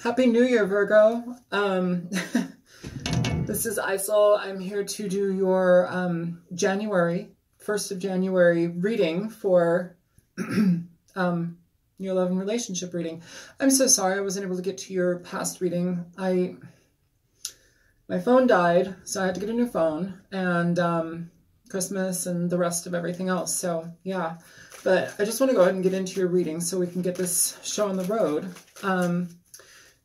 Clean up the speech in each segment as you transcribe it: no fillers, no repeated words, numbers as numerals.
Happy New Year, Virgo. This is Isel. I'm here to do your January, 1st of January reading for your love and relationship reading. I'm so sorry I wasn't able to get to your past reading. My phone died, so I had to get a new phone, and Christmas and the rest of everything else. So yeah, but I just want to go ahead and get into your reading so we can get this show on the road.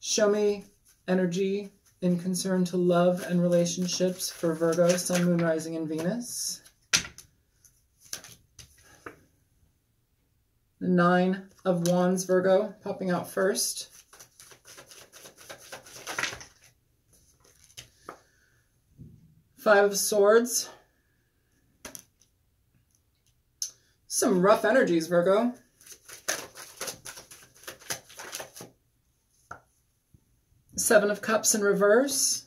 Show me energy in concern to love and relationships for Virgo, Sun, Moon, Rising, and Venus. The 9 of Wands, Virgo, popping out first. Five of Swords. Some rough energies, Virgo. Seven of Cups in reverse.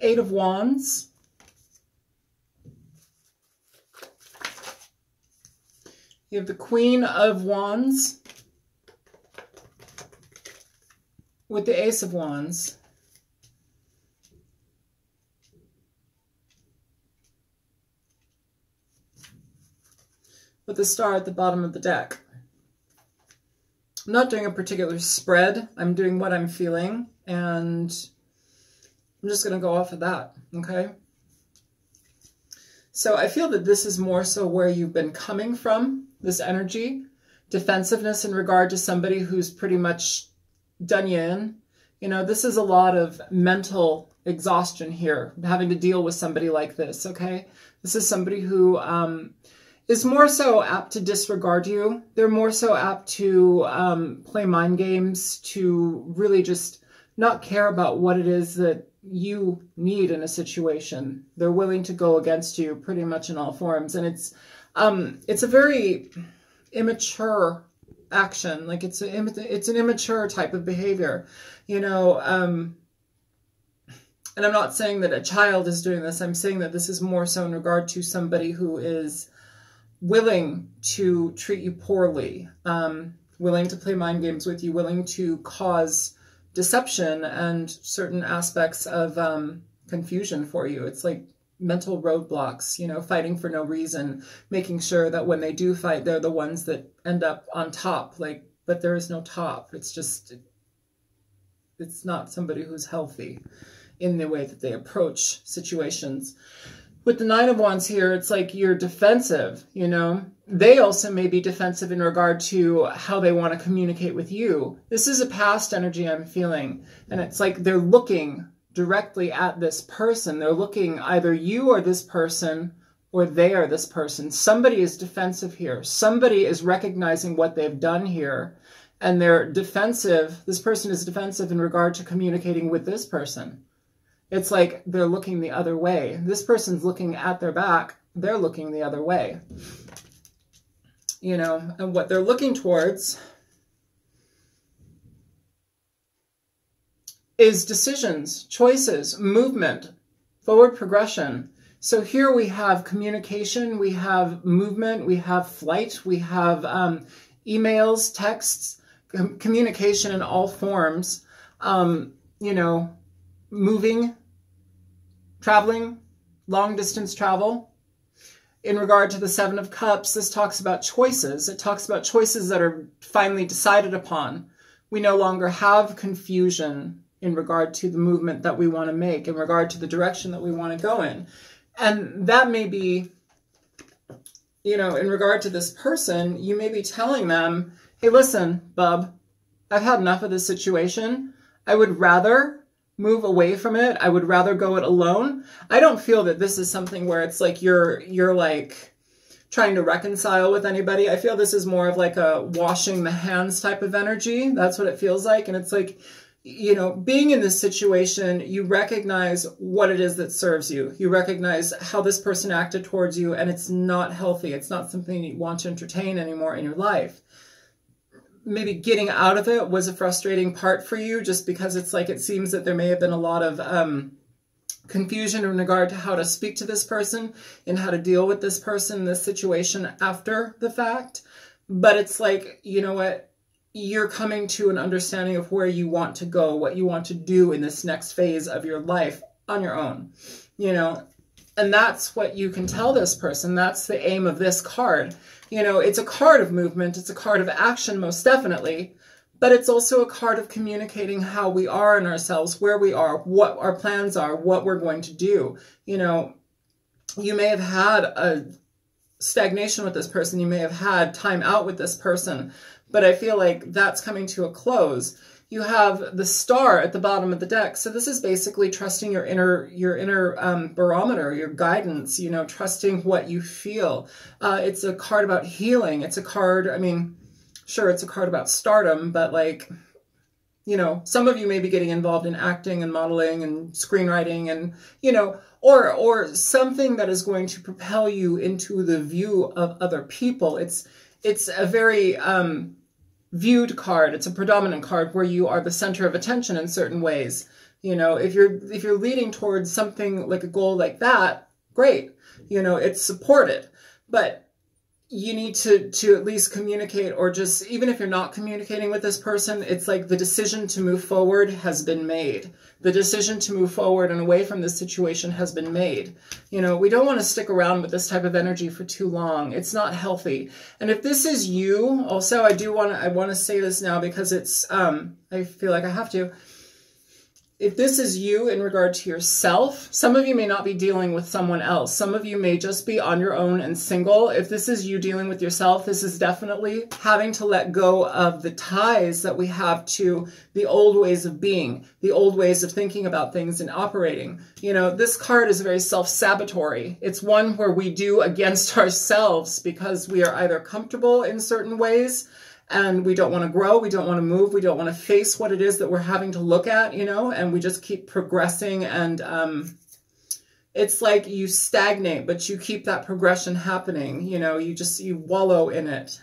Eight of Wands. You have the Queen of Wands with the Ace of Wands. With the Star at the bottom of the deck. I'm not doing a particular spread. I'm doing what I'm feeling, and I'm just going to go off of that, okay? So I feel that this is more so where you've been coming from, this energy, defensiveness in regard to somebody who's pretty much done you in. You know, this is a lot of mental exhaustion here, having to deal with somebody like this, okay? This is somebody who is more so apt to disregard you. They're more so apt to play mind games, to really just not care about what it is that you need in a situation. They're willing to go against you pretty much in all forms. And it's a very immature action. Like it's an immature type of behavior, you know. And I'm not saying that a child is doing this. I'm saying that this is more so in regard to somebody who is willing to treat you poorly, willing to play mind games with you, willing to cause deception and certain aspects of confusion for you. It's like mental roadblocks, you know, fighting for no reason, making sure that when they do fight, they're the ones that end up on top. Like, but there is no top. It's just, it's not somebody who's healthy in the way that they approach situations. With the Nine of Wands here, it's like you're defensive, you know. They also may be defensive in regard to how they want to communicate with you. This is a past energy I'm feeling. And it's like they're looking directly at this person. They're looking either you or this person, or they are this person. Somebody is defensive here. Somebody is recognizing what they've done here. And they're defensive. This person is defensive in regard to communicating with this person. It's like they're looking the other way. This person's looking at their back. They're looking the other way. You know, and what they're looking towards is decisions, choices, movement, forward progression. So here we have communication, we have movement, we have flight, we have emails, texts, communication in all forms, you know, moving, traveling, long distance travel. In regard to the Seven of Cups, this talks about choices. It talks about choices that are finally decided upon. We no longer have confusion in regard to the movement that we want to make, in regard to the direction that we want to go in. And that may be, you know, in regard to this person, you may be telling them, hey, listen, bub, I've had enough of this situation. I would rather move away from it. I would rather go it alone. I don't feel that this is something where it's like you're like trying to reconcile with anybody. I feel this is more of like a washing the hands type of energy. That's what it feels like. And it's like, you know, being in this situation, you recognize what it is that serves you. You recognize how this person acted towards you, and it's not healthy. It's not something you want to entertain anymore in your life. Maybe getting out of it was a frustrating part for you, just because it's like it seems that there may have been a lot of confusion in regard to how to speak to this person and how to deal with this person, this situation after the fact. But it's like, you know what? You're coming to an understanding of where you want to go, what you want to do in this next phase of your life on your own, you know, and that's what you can tell this person. That's the aim of this card. You know, it's a card of movement. It's a card of action, most definitely, but it's also a card of communicating how we are in ourselves, where we are, what our plans are, what we're going to do. You know, you may have had a stagnation with this person. You may have had time out with this person, but I feel like that's coming to a close. You have the star at the bottom of the deck. So this is basically trusting your inner barometer, your guidance, you know, trusting what you feel. It's a card about healing. It's a card, I mean, sure, it's a card about stardom, but like, you know, some of you may be getting involved in acting and modeling and screenwriting and, you know, or something that is going to propel you into the view of other people. It's a very viewed card. It's a predominant card where you are the center of attention in certain ways. You know, if you're leading towards something like a goal like that, great. You know, it's supported, but you need to at least communicate, or just, even if you're not communicating with this person, it's like the decision to move forward has been made. The decision to move forward and away from this situation has been made. You know, we don't want to stick around with this type of energy for too long. It's not healthy. And if this is you, also, I want to say this now because it's, I feel like I have to. If this is you in regard to yourself, some of you may not be dealing with someone else. Some of you may just be on your own and single. If this is you dealing with yourself, this is definitely having to let go of the ties that we have to the old ways of being, the old ways of thinking about things and operating. You know, this card is very self-sabotatory. It's one where we do against ourselves because we are either comfortable in certain ways and we don't want to grow, we don't want to move, we don't want to face what it is that we're having to look at, you know, and we just keep progressing. And it's like you stagnate, but you keep that progression happening. You know, you wallow in it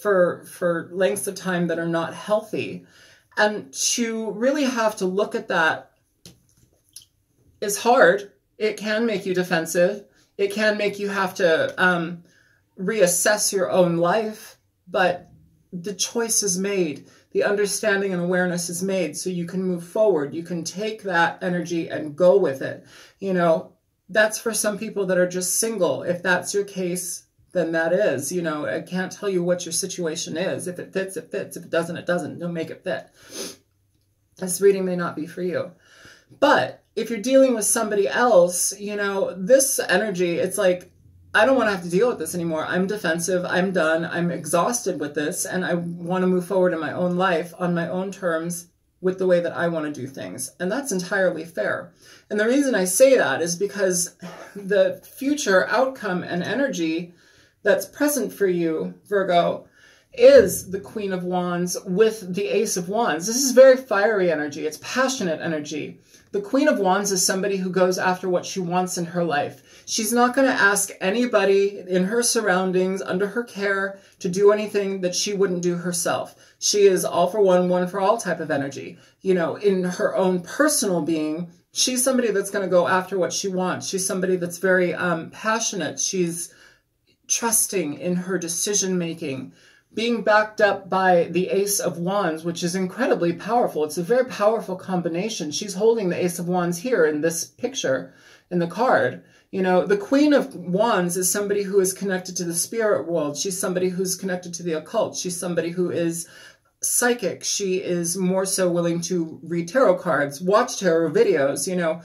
for lengths of time that are not healthy. And to really have to look at that is hard. It can make you defensive. It can make you have to reassess your own life. But the choice is made. The understanding and awareness is made, so you can move forward. You can take that energy and go with it. You know, that's for some people that are just single. If that's your case, then that is. You know, I can't tell you what your situation is. If it fits, it fits. If it doesn't, it doesn't. Don't make it fit. This reading may not be for you. But if you're dealing with somebody else, you know, this energy, it's like, I don't want to have to deal with this anymore. I'm defensive. I'm done. I'm exhausted with this. And I want to move forward in my own life on my own terms with the way that I want to do things. And that's entirely fair. And the reason I say that is because the future outcome and energy that's present for you, Virgo, is the Queen of Wands with the Ace of Wands. This is very fiery energy. It's passionate energy. The Queen of Wands is somebody who goes after what she wants in her life. She's not going to ask anybody in her surroundings, under her care, to do anything that she wouldn't do herself. She is all for one, one for all type of energy. You know, in her own personal being, she's somebody that's going to go after what she wants. She's somebody that's very passionate. She's trusting in her decision-making, being backed up by the Ace of Wands, which is incredibly powerful. It's a very powerful combination. She's holding the Ace of Wands here in this picture, in the card. You know, the Queen of Wands is somebody who is connected to the spirit world. She's somebody who's connected to the occult. She's somebody who is psychic. She is more so willing to read tarot cards, watch tarot videos, you know.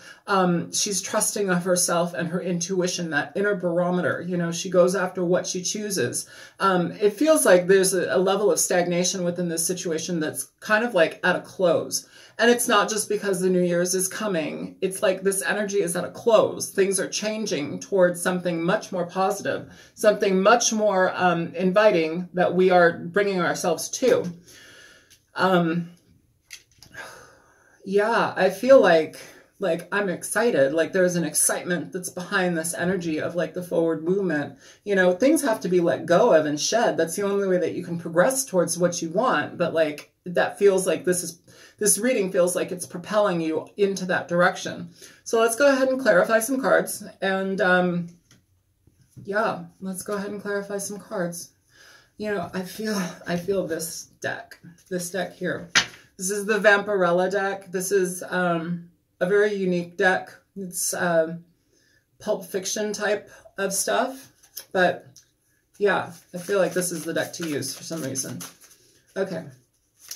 She's trusting of herself and her intuition, that inner barometer. You know, she goes after what she chooses. It feels like there's a level of stagnation within this situation that's kind of like at a close. And it's not just because the New Year's is coming. It's like this energy is at a close. Things are changing towards something much more positive, something much more inviting that we are bringing ourselves to. Yeah, I feel like I'm excited. Like there's an excitement that's behind this energy of like the forward movement. You know, things have to be let go of and shed. That's the only way that you can progress towards what you want. But like, that feels like this reading feels like it's propelling you into that direction. So let's go ahead and clarify some cards. And yeah, let's go ahead and clarify some cards. You know, I feel this deck here. This is the Vampirella deck. This is a very unique deck. It's Pulp Fiction type of stuff, but yeah, I feel like this is the deck to use for some reason. Okay,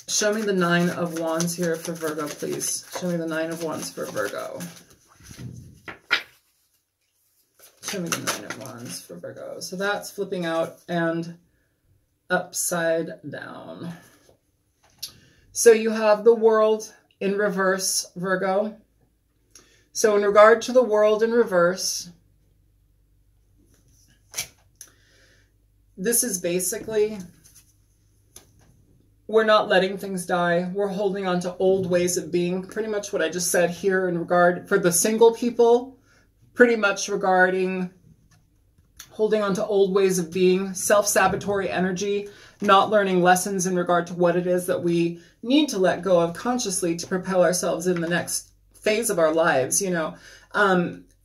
show me the Nine of Wands here for Virgo, please. Show me the Nine of Wands for Virgo. Show me the Nine of Wands for Virgo. So that's flipping out and upside down. So you have the World in reverse, Virgo. So in regard to the World in reverse, this is basically, we're not letting things die. We're holding on to old ways of being. Pretty much what I just said here in regard, for the single people, pretty much regarding holding on to old ways of being, self-sabotatory energy, not learning lessons in regard to what it is that we need to let go of consciously to propel ourselves in the next phase of our lives. You know,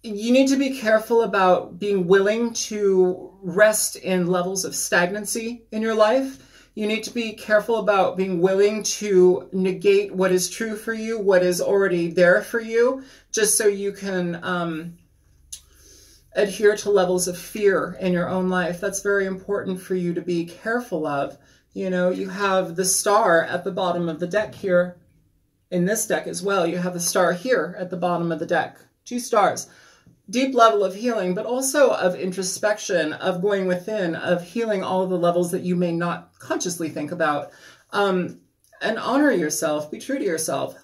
you need to be careful about being willing to rest in levels of stagnancy in your life. You need to be careful about being willing to negate what is true for you, what is already there for you, just so you can adhere to levels of fear in your own life. That's very important for you to be careful of. You know, you have the Star at the bottom of the deck here. In this deck as well, you have the Star here at the bottom of the deck. 2 stars. Deep level of healing, but also of introspection, of going within, of healing all of the levels that you may not consciously think about. And honor yourself. Be true to yourself.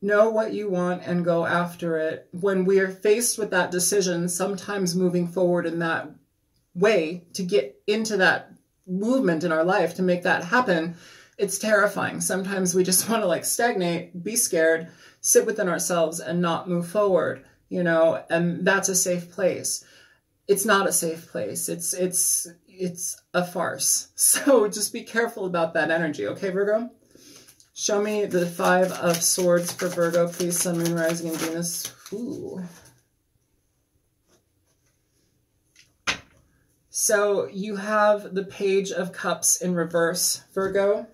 Know what you want and go after it. When we are faced with that decision, sometimes moving forward in that way to get into that movement in our life, to make that happen, it's terrifying. Sometimes we just want to like stagnate, be scared, sit within ourselves and not move forward, you know, and that's a safe place. It's not a safe place. It's a farce. So just be careful about that energy. Okay, Virgo? Show me the 5 of Swords for Virgo, please. Sun, Moon, Rising, and Venus. Ooh. So you have the Page of Cups in reverse, Virgo.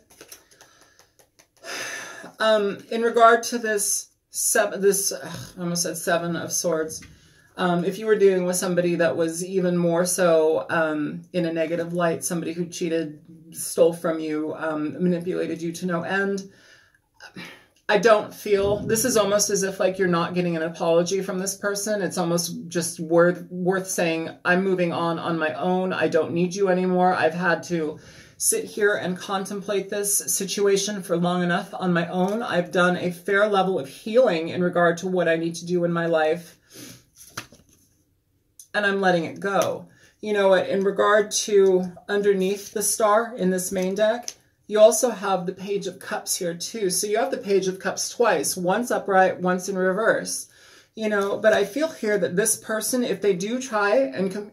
In regard to this, I almost said 7 of Swords. If you were dealing with somebody that was even more so in a negative light, somebody who cheated, stole from you, manipulated you to no end, I don't feel, this is almost as if like you're not getting an apology from this person. It's almost just worth saying, I'm moving on my own. I don't need you anymore. I've had to sit here and contemplate this situation for long enough on my own. I've done a fair level of healing in regard to what I need to do in my life, and I'm letting it go. You know what, in regard to underneath the Star in this main deck, you also have the Page of Cups here too. So you have the Page of Cups twice, once upright, once in reverse. You know, but I feel here that this person, if they do try and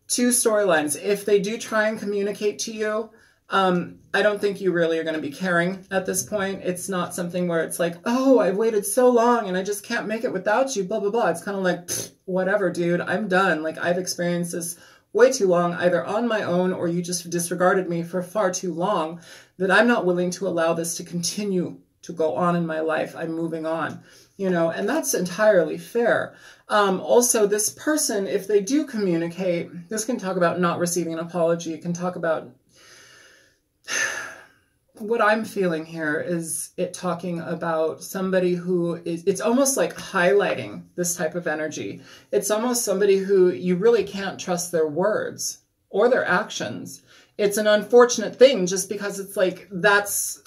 2 storylines, if they do try and communicate to you, I don't think you really are going to be caring at this point. It's not something where it's like, oh, I've waited so long and I just can't make it without you, blah, blah, blah. It's kind of like, whatever, dude, I'm done. Like, I've experienced this way too long, either on my own or you just disregarded me for far too long, that I'm not willing to allow this to continue to go on in my life. I'm moving on, you know, and that's entirely fair. Also, this person, if they do communicate, this can talk about not receiving an apology. It can talk about what I'm feeling here is it talking about somebody who is, it's almost like highlighting this type of energy. It's almost somebody who you really can't trust their words or their actions. It's an unfortunate thing just because it's like, that's,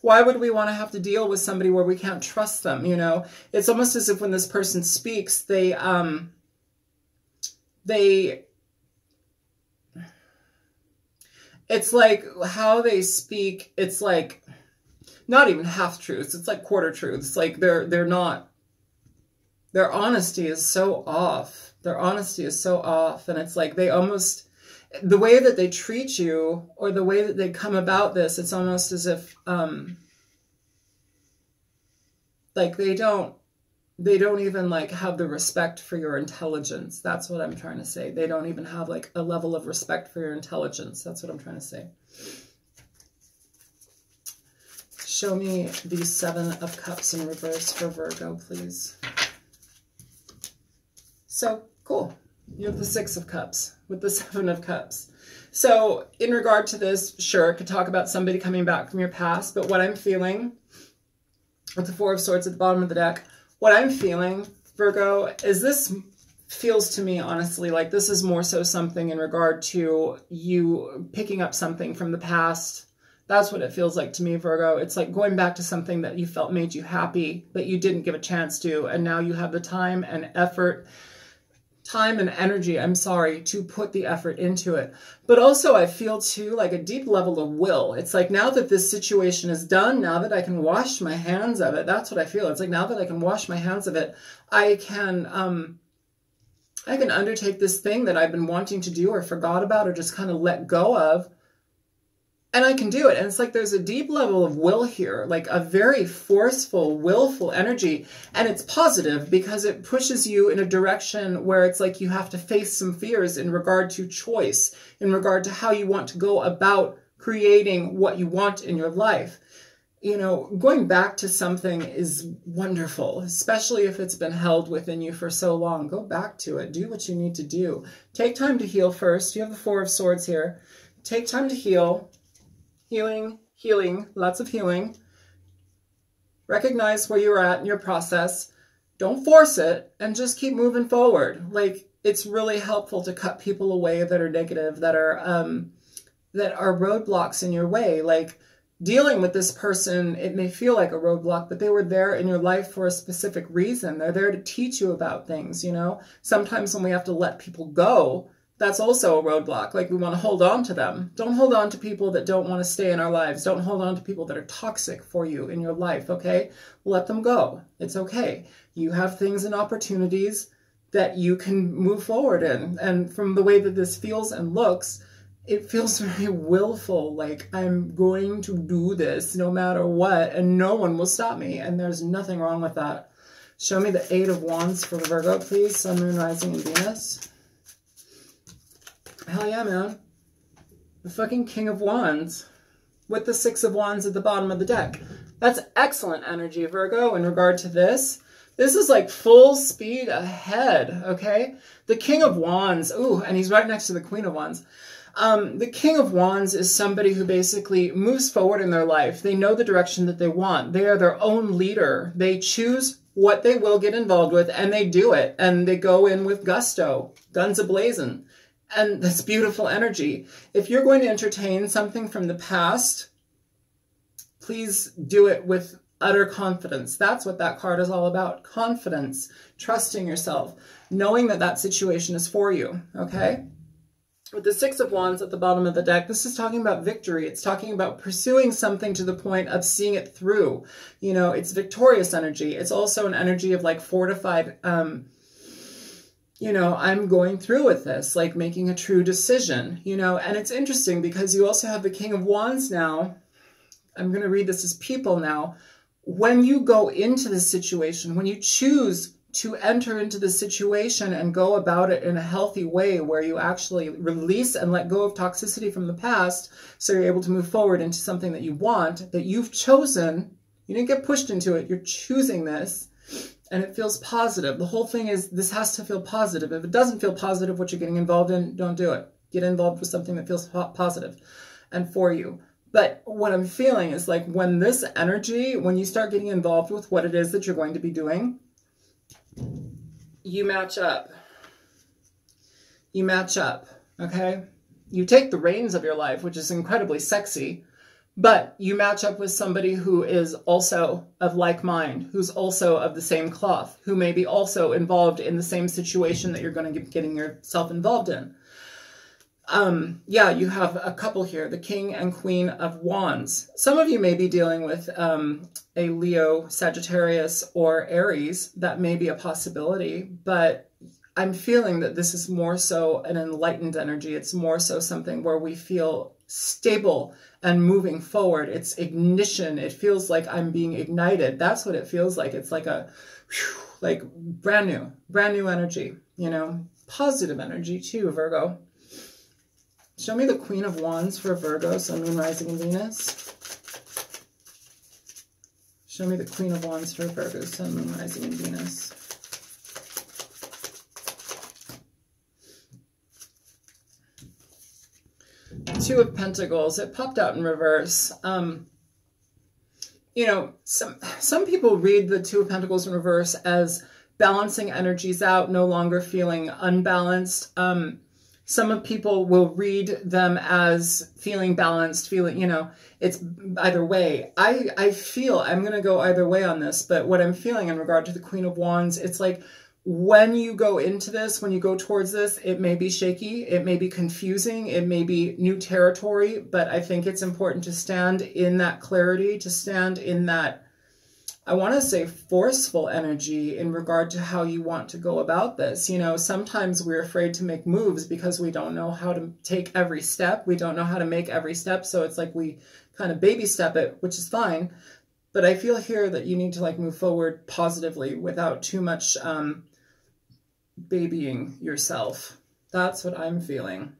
why would we want to have to deal with somebody where we can't trust them, you know? It's almost as if when this person speaks, it's like how they speak, it's like not even half truths, it's like quarter truths. Like they're not, their honesty is so off. Their honesty is so off. And it's like they almost, the way that they treat you or the way that they come about this, it's almost as if, like they don't even like have the respect for your intelligence. That's what I'm trying to say. They don't even have like a level of respect for your intelligence. That's what I'm trying to say. Show me the 7 of Cups in reverse for Virgo, please. So cool. You have the 6 of Cups with the 7 of Cups. So in regard to this, sure, it could talk about somebody coming back from your past, but what I'm feeling with the 4 of Swords at the bottom of the deck, what I'm feeling, Virgo, is this feels to me, honestly, like this is more so something in regard to you picking up something from the past. That's what it feels like to me, Virgo. It's like going back to something that you felt made you happy, but you didn't give a chance to, and now you have the time and effort, time and energy, I'm sorry, to put the effort into it. But also I feel too like a deep level of will. It's like now that this situation is done, now that I can wash my hands of it, that's what I feel. It's like now that I can wash my hands of it, I can undertake this thing that I've been wanting to do or forgot about or just kind of let go of. And I can do it. And it's like there's a deep level of will here, like a very forceful, willful energy. And it's positive because it pushes you in a direction where it's like you have to face some fears in regard to choice, in regard to how you want to go about creating what you want in your life. You know, going back to something is wonderful, especially if it's been held within you for so long. Go back to it. Do what you need to do. Take time to heal first. You have the 4 of Swords here. Take time to heal. Healing, lots of healing. Recognize where you're at in your process. Don't force it and just keep moving forward. Like, it's really helpful to cut people away that are negative, that are roadblocks in your way. Like, dealing with this person, it may feel like a roadblock, but they were there in your life for a specific reason. They're there to teach you about things, you know? Sometimes when we have to let people go, that's also a roadblock. Like we want to hold on to them. Don't hold on to people that don't want to stay in our lives. Don't hold on to people that are toxic for you in your life, okay? Let them go. It's okay. You have things and opportunities that you can move forward in. And from the way that this feels and looks, it feels very willful. Like I'm going to do this no matter what, and no one will stop me. And there's nothing wrong with that. Show me the 8 of Wands for Virgo, please. Sun, Moon, Rising, and Venus. Hell yeah, man. The fucking King of Wands with the 6 of Wands at the bottom of the deck. That's excellent energy, Virgo, in regard to this. This is like full speed ahead, okay? The King of Wands, ooh, and he's right next to the Queen of Wands. The King of Wands is somebody who basically moves forward in their life. They know the direction that they want. They are their own leader. They choose what they will get involved with, and they do it. And they go in with gusto, guns a-blazing. And that's beautiful energy. If you're going to entertain something from the past, please do it with utter confidence. That's what that card is all about. Confidence, trusting yourself, knowing that that situation is for you, okay? With the 6 of Wands at the bottom of the deck, this is talking about victory. It's talking about pursuing something to the point of seeing it through. You know, it's victorious energy. It's also an energy of like fortified, you know, I'm going through with this, like making a true decision, you know, and it's interesting because you also have the King of Wands now. I'm going to read this as people now. When you go into this situation, when you choose to enter into the situation and go about it in a healthy way where you actually release and let go of toxicity from the past so you're able to move forward into something that you want, that you've chosen, you didn't get pushed into it, you're choosing this. And it feels positive. The whole thing is this has to feel positive. If it doesn't feel positive, what you're getting involved in, don't do it. Get involved with something that feels positive and for you. But what I'm feeling is like when this energy, when you start getting involved with what it is that you're going to be doing, you match up. You match up, okay? You take the reins of your life, which is incredibly sexy, but you match up with somebody who is also of like mind, who's also of the same cloth, who may be also involved in the same situation that you're going to be getting yourself involved in. Yeah, you have a couple here, the King and Queen of Wands. Some of you may be dealing with a Leo, Sagittarius, or Aries. That may be a possibility, but I'm feeling that this is more so an enlightened energy. It's more so something where we feel stable and moving forward. It's ignition. It feels like I'm being ignited. That's what it feels like. It's like a, like brand new energy, you know, positive energy too, Virgo. Show me the Queen of Wands for Virgo, Sun, Moon, Rising, and Venus. Show me the Queen of Wands for Virgo, Sun, Moon, Rising, and Venus. Two of Pentacles. It popped out in reverse. You know, some people read the Two of Pentacles in reverse as balancing energies out, no longer feeling unbalanced. Some of people will read them as feeling balanced, feeling, you know, it's either way. I feel, I'm going to go either way on this, but what I'm feeling in regard to the Queen of Wands, it's like when you go into this, when you go towards this, it may be shaky, it may be confusing, it may be new territory, but I think it's important to stand in that clarity, to stand in that, I want to say, forceful energy in regard to how you want to go about this. You know, sometimes we're afraid to make moves because we don't know how to take every step. We don't know how to make every step. So it's like we kind of baby step it, which is fine. But I feel here that you need to like move forward positively without too much babying yourself. That's what I'm feeling.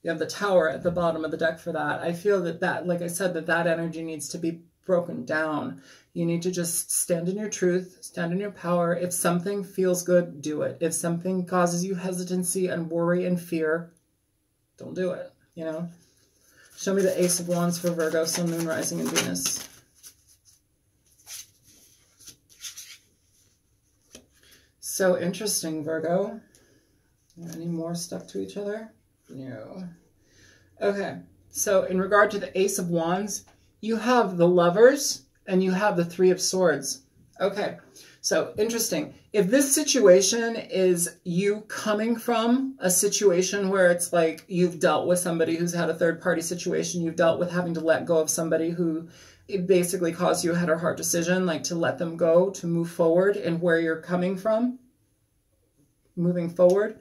You have the Tower at the bottom of the deck for that. I feel that, like I said, that energy needs to be broken down. You need to just stand in your truth, stand in your power. If something feels good, do it. If something causes you hesitancy and worry and fear, don't do it, you know? Show me the Ace of Wands for Virgo, Sun, Moon, Rising, and Venus. So interesting, Virgo. Any more stuck to each other? No. Okay, so in regard to the Ace of Wands, you have the Lovers and you have the Three of Swords. Okay, so interesting. If this situation is you coming from a situation where it's like you've dealt with somebody who's had a third-party situation, you've dealt with having to let go of somebody who it basically caused you a head or heart decision, like to let them go, to move forward, and where you're coming from, moving forward,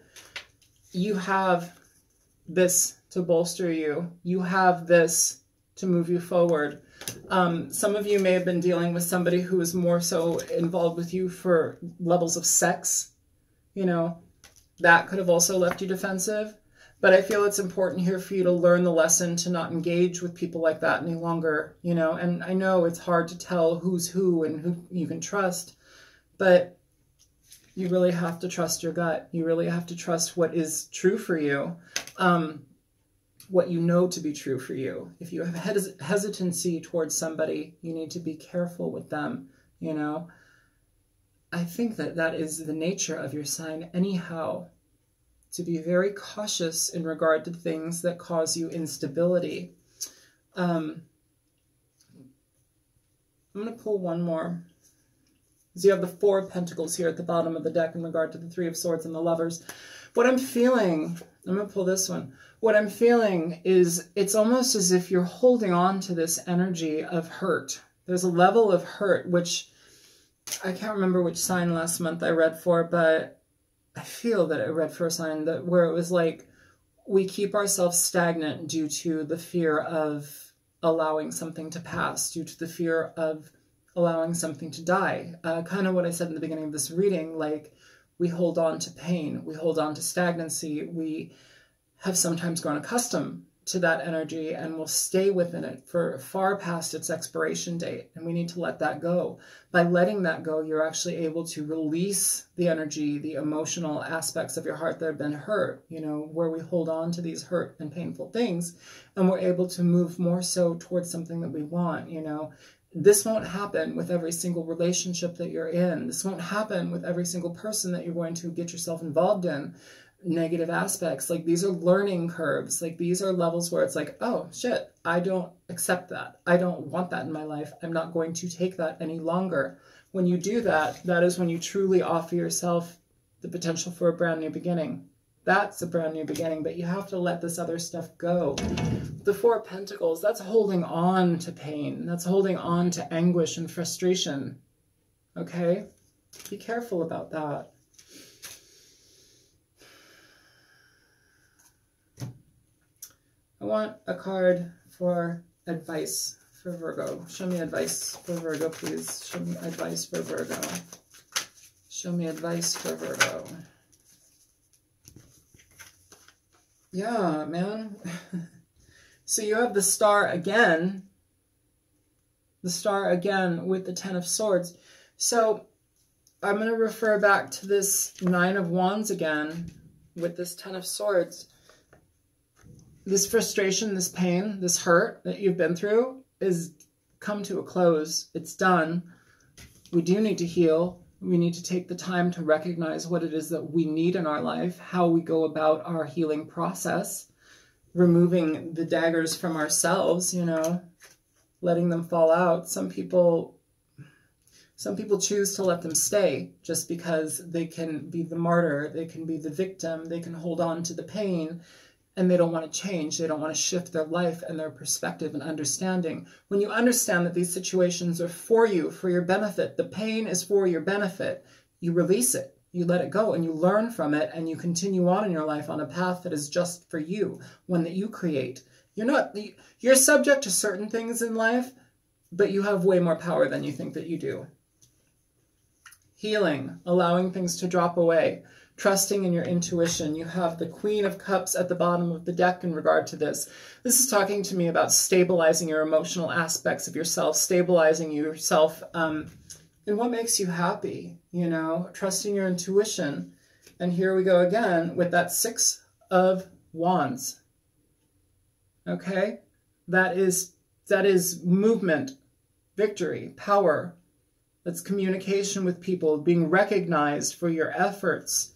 you have this to bolster you. You have this to move you forward. Some of you may have been dealing with somebody who is more so involved with you for levels of sex. You know, that could have also left you defensive. But I feel it's important here for you to learn the lesson to not engage with people like that any longer, you know. And I know it's hard to tell who's who and who you can trust, but you really have to trust your gut. You really have to trust what is true for you. What you know to be true for you. If you have hesitancy towards somebody, you need to be careful with them, you know. I think that is the nature of your sign anyhow, to be very cautious in regard to things that cause you instability. I'm going to pull one more. So you have the Four of Pentacles here at the bottom of the deck in regard to the Three of Swords and the Lovers. What I'm feeling, I'm going to pull this one. What I'm feeling is it's almost as if you're holding on to this energy of hurt. There's a level of hurt, which I can't remember which sign last month I read for, but I feel that I read for a sign that where it was like we keep ourselves stagnant due to the fear of allowing something to pass, due to the fear of allowing something to die. Kind of what I said in the beginning of this reading, like we hold on to pain, we hold on to stagnancy, we have sometimes grown accustomed to that energy and will stay within it for far past its expiration date. And we need to let that go. By letting that go, you're actually able to release the energy, the emotional aspects of your heart that have been hurt, you know, where we hold on to these hurt and painful things, and we're able to move more so towards something that we want, you know. This won't happen with every single relationship that you're in. This won't happen with every single person that you're going to get yourself involved in. Negative aspects, like these are learning curves, like these are levels where it's like, oh shit, I don't accept that, I don't want that in my life, I'm not going to take that any longer. When you do that, that is when you truly offer yourself the potential for a brand new beginning. That's a brand new beginning, but you have to let this other stuff go. The Four of Pentacles, that's holding on to pain, that's holding on to anguish and frustration. Okay, be careful about that. want a card for advice for Virgo. Show me advice for Virgo, please. Show me advice for Virgo. Show me advice for Virgo. Yeah, man. So you have the Star again. The Star again with the Ten of Swords. So I'm going to refer back to this Nine of Wands again with this Ten of Swords. This frustration, this pain, this hurt that you've been through is come to a close. It's done. We do need to heal. We need to take the time to recognize what it is that we need in our life, how we go about our healing process, removing the daggers from ourselves, you know, letting them fall out. Some people choose to let them stay just because they can be the martyr, they can be the victim, they can hold on to the pain, and they don't want to change. They don't want to shift their life and their perspective and understanding. When you understand that these situations are for you, for your benefit, the pain is for your benefit, you release it, you let it go, and you learn from it, and you continue on in your life on a path that is just for you, one that you create. You're subject to certain things in life, but you have way more power than you think that you do. Healing, allowing things to drop away, trusting in your intuition. You have the Queen of Cups at the bottom of the deck in regard to this. This is talking to me about stabilizing your emotional aspects of yourself, stabilizing yourself in what makes you happy, you know, trusting your intuition. And here we go again with that Six of Wands. Okay? That is movement, victory, power. That's communication with people, being recognized for your efforts.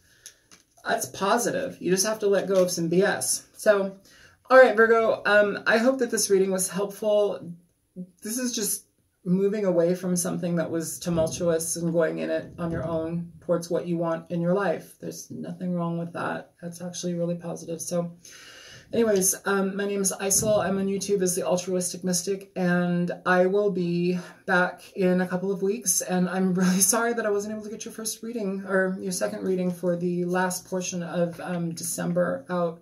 That's positive. You just have to let go of some BS. So, all right, Virgo, I hope that this reading was helpful. This is just moving away from something that was tumultuous and going in it on your own towards what you want in your life. There's nothing wrong with that. That's actually really positive. So anyways, my name is Isel. I'm on YouTube as the Altruistic Mystic, and I will be back in a couple of weeks. And I'm really sorry that I wasn't able to get your first reading or your second reading for the last portion of December out.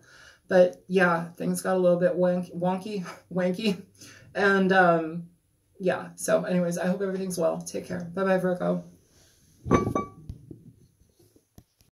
But yeah, things got a little bit wanky. And yeah, so anyways, I hope everything's well. Take care. Bye-bye, Virgo.